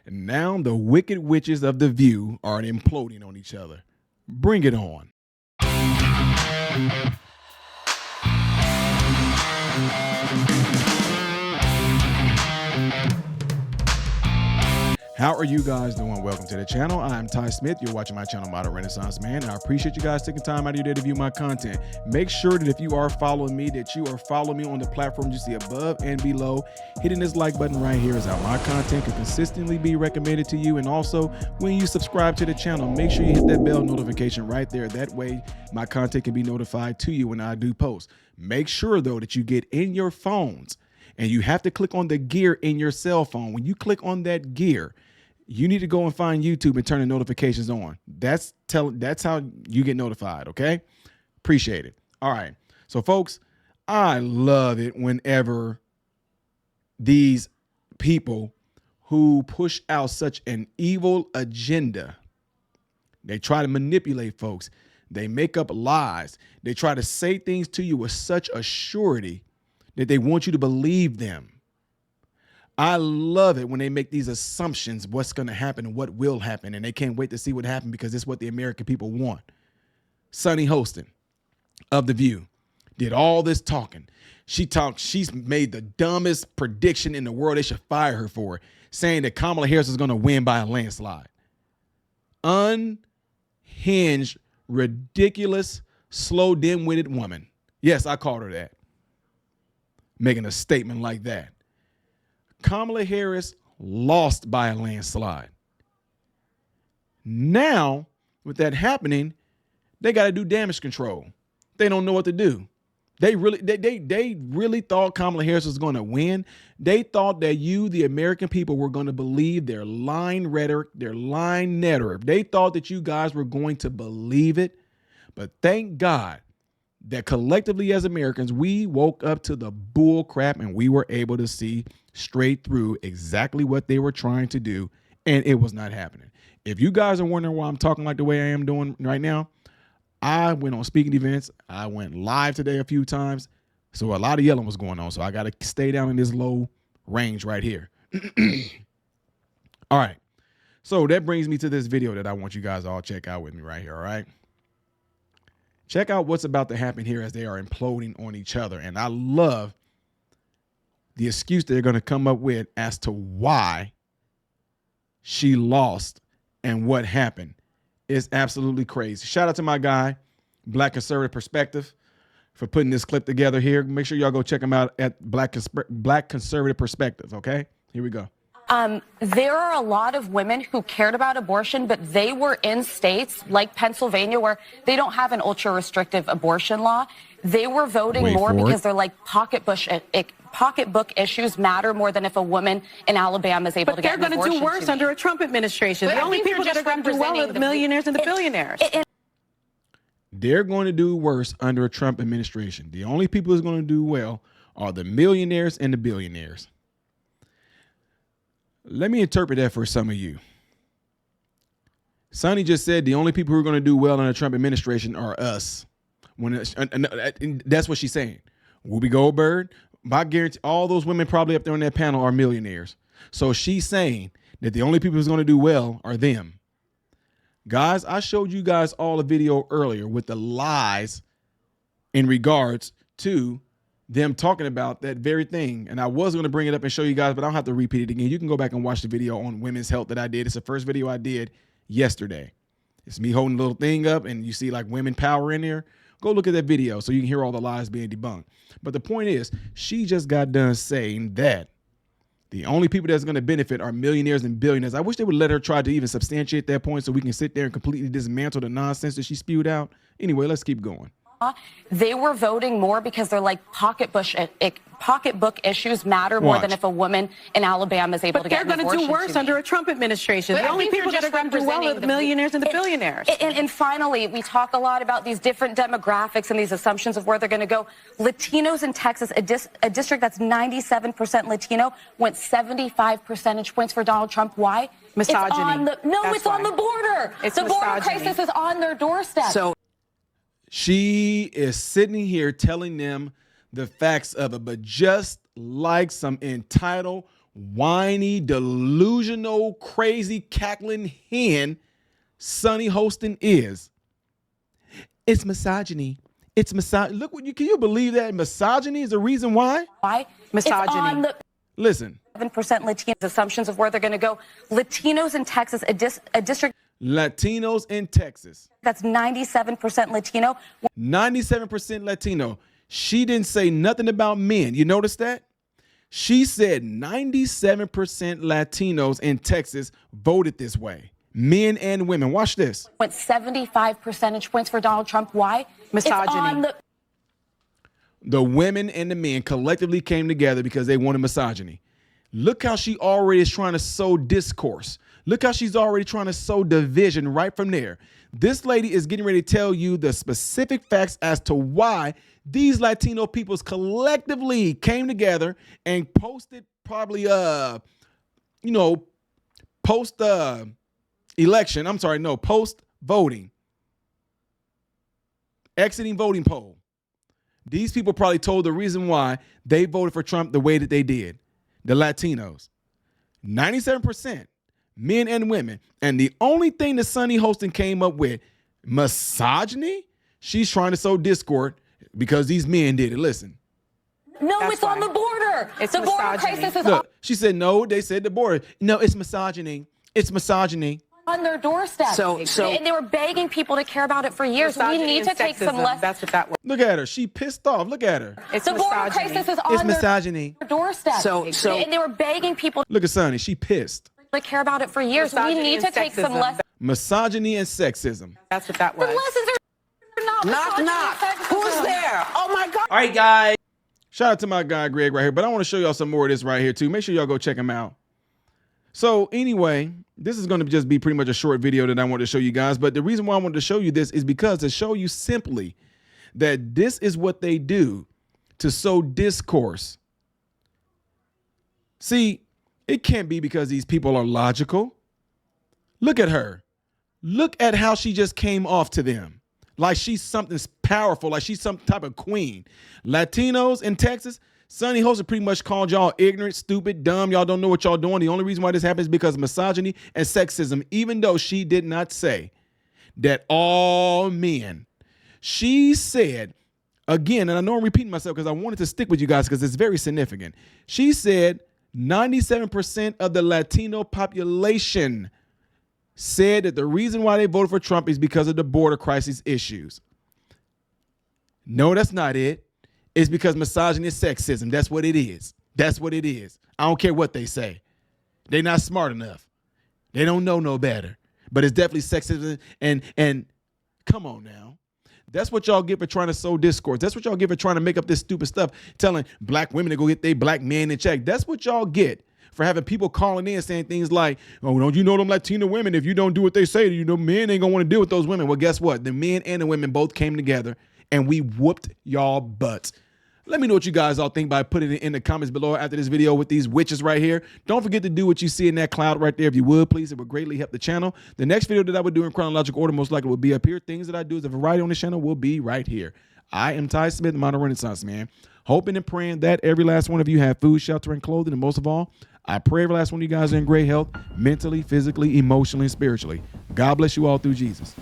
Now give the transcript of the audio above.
And now the wicked witches of the View are imploding on each other. Bring it on. How are you guys doing? Welcome to the channel. I'm Ty Smith. You're watching my channel, Modern Renaissance Man, and I appreciate you guys taking time out of your day to view my content. Make sure that if you are following me, that you are following me on the platform you see above and below. Hitting this like button right here is how my content can consistently be recommended to you. And also, when you subscribe to the channel, make sure you hit that bell notification right there. That way, my content can be notified to you when I do post. Make sure, though, that you get in your phones, and you have to click on the gear in your cell phone. When you click on that gear, you need to go and find YouTube and turn the notifications on. That's how you get notified, okay? Appreciate it. All right. So, folks, I love it whenever these people who push out such an evil agenda, they try to manipulate folks. They make up lies. They try to say things to you with such a surety that they want you to believe them. I love it when they make these assumptions of what's going to happen and what will happen, and they can't wait to see what happens because it's what the American people want. Sunny Hostin of The View did all this talking. She's made the dumbest prediction in the world. They should fire her for it, saying that Kamla Harris is going to win by a landslide. Unhinged, ridiculous, slow, dim-witted woman. Yes, I called her that. Making a statement like that. Kamla Harris lost by a landslide. Now, with that happening, they got to do damage control. They don't know what to do. They really thought Kamala Harris was going to win. They thought that you, the American people, were going to believe their lying rhetoric, their lying rhetoric. They thought that you guys were going to believe it. But thank God that collectively as Americans, we woke up to the bull crap and we were able to see straight through exactly what they were trying to do, and it was not happening. If you guys are wondering why I'm talking like the way I am doing right now, I went on speaking events. I went live today a few times, so a lot of yelling was going on, so I got to stay down in this low range right here. All right, so that brings me to this video that I want you guys all check out with me right here, all right? Check out what's about to happen here as they are imploding on each other, and I love the excuse they're going to come up with as to why she lost and what happened is absolutely crazy. Shout out to my guy, Black Conservative Perspective, for putting this clip together here. Make sure y'all go check him out at Black Conservative Perspective, okay? Here we go. There are a lot of women who cared about abortion, but they were in states like Pennsylvania where they don't have an ultra restrictive abortion law. They were voting more because they're like pocketbook issues matter more than if a woman in Alabama is able to get an abortion. But they're going to do worse under a Trump administration. The only people that are going to do well are the millionaires and the billionaires. They're going to do worse under a Trump administration. The only people who's going to do well are the millionaires and the billionaires. Let me interpret that for some of you. Sonny just said the only people who are going to do well in the Trump administration are us. That's what she's saying. Whoopi Goldberg, I guarantee all those women probably up there on that panel are millionaires. So she's saying that the only people who's going to do well are them. Guys, I showed you guys all a video earlier with the lies in regards to them talking about that very thing. And I was going to bring it up and show you guys, but I don't have to repeat it again. You can go back and watch the video on women's health that I did. It's the first video I did yesterday. It's me holding a little thing up and you see like women power in there. Go look at that video so you can hear all the lies being debunked. But the point is, she just got done saying that the only people that's going to benefit are millionaires and billionaires. I wish they would let her try to even substantiate that point so we can sit there and completely dismantle the nonsense that she spewed out. Anyway, let's keep going. They were voting more because they're like pocketbook issues matter more than if a woman in Alabama is able to get an abortion. But they're going to do worse under a Trump administration. The only people that are going to do well are the millionaires and the billionaires. And finally, we talk a lot about these different demographics and these assumptions of where they're going to go. Latinos in Texas, a district that's 97% Latino, went 75 percentage points for Donald Trump. Why? Misogyny. It's on the border. The border crisis is on their doorstep. So she is sitting here telling them the facts of it, but just like some entitled whiny, delusional, crazy, cackling hen Sunny Hostin is. It's misogyny. It's misogyny. Look, can you believe that misogyny is the reason why? Why? Misogyny. Listen. 7% Latinos, assumptions of where they're going to go. Latinos in Texas, a district. Latinos in Texas. That's 97% Latino. 97% Latino. She didn't say nothing about men. You notice that? She said 97% Latinos in Texas voted this way. Men and women. Watch this. Went 75 percentage points for Donald Trump. Why? Misogyny. The women and the men collectively came together because they wanted misogyny. Look how she already is trying to sow discourse. Look how she's already trying to sow division right from there. This lady is getting ready to tell you the specific facts as to why these Latino peoples collectively came together and posted probably, post voting, exiting voting poll. These people probably told the reason why they voted for Trump the way that they did. The Latinos, 97%, men and women. And the only thing that Sunny Hostin came up with, misogyny, she's trying to sow discord because these men did it. Listen. No, it's on the border. It's the border misogyny. crisis is Look, she said, no, they said the border. No, it's misogyny. It's misogyny. on their doorstep. And they were begging people to care about it for years. We need to take some lessons. That's what that was. Look at her. She pissed off. Look at her. It's the border misogyny. crisis is It's on misogyny. their doorstep. And they were begging people Look at Sunny. She pissed. to care about it for years. We Misogyny need to and take some sexism. lessons. Misogyny and sexism. That's what that The was. lessons are not Knock, misogyny knock. and sexism. Who's there? Oh, my God. All right, guys. Shout out to my guy Greg right here, but I want to show y'all some more of this right here too. Make sure y'all go check him out. So anyway, this is going to just be pretty much a short video that I want to show you guys. But the reason why I wanted to show you this is because to show you simply that this is what they do to sow discourse. See, it can't be because these people are logical. Look at her. Look at how she just came off to them. Like she's something powerful, like she's some type of queen. Latinos in Texas, Sunny Hostin pretty much called y'all ignorant, stupid, dumb. Y'all don't know what y'all doing. The only reason why this happens is because of misogyny and sexism, even though she did not say that all men. She said, again, and I know I'm repeating myself because I wanted to stick with you guys because it's very significant. She said 97% of the Latino population said that the reason why they voted for Trump is because of the border crisis issues. No, that's not it. It's because misogyny and sexism. That's what it is. That's what it is. I don't care what they say. They're not smart enough. They don't know no better. But it's definitely sexism and come on now. That's what y'all get for trying to sow discourse. That's what y'all get for trying to make up this stupid stuff, telling black women to go get their black men in check. That's what y'all get for having people calling in saying things like, oh, don't you know them Latino women? If you don't do what they say, you know, men ain't gonna want to deal with those women. Well, guess what? The men and the women both came together and we whooped y'all butts. Let me know what you guys all think by putting it in the comments below after this video with these witches right here. Don't forget to do what you see in that cloud right there. If you would, please, it would greatly help the channel. The next video that I would do in chronological order most likely will be up here. Things that I do as a variety on the channel will be right here. I am Ty Smith, the Modern Renaissance Man, hoping and praying that every last one of you have food, shelter, and clothing. And most of all, I pray every last one of you guys are in great health, mentally, physically, emotionally, and spiritually. God bless you all through Jesus.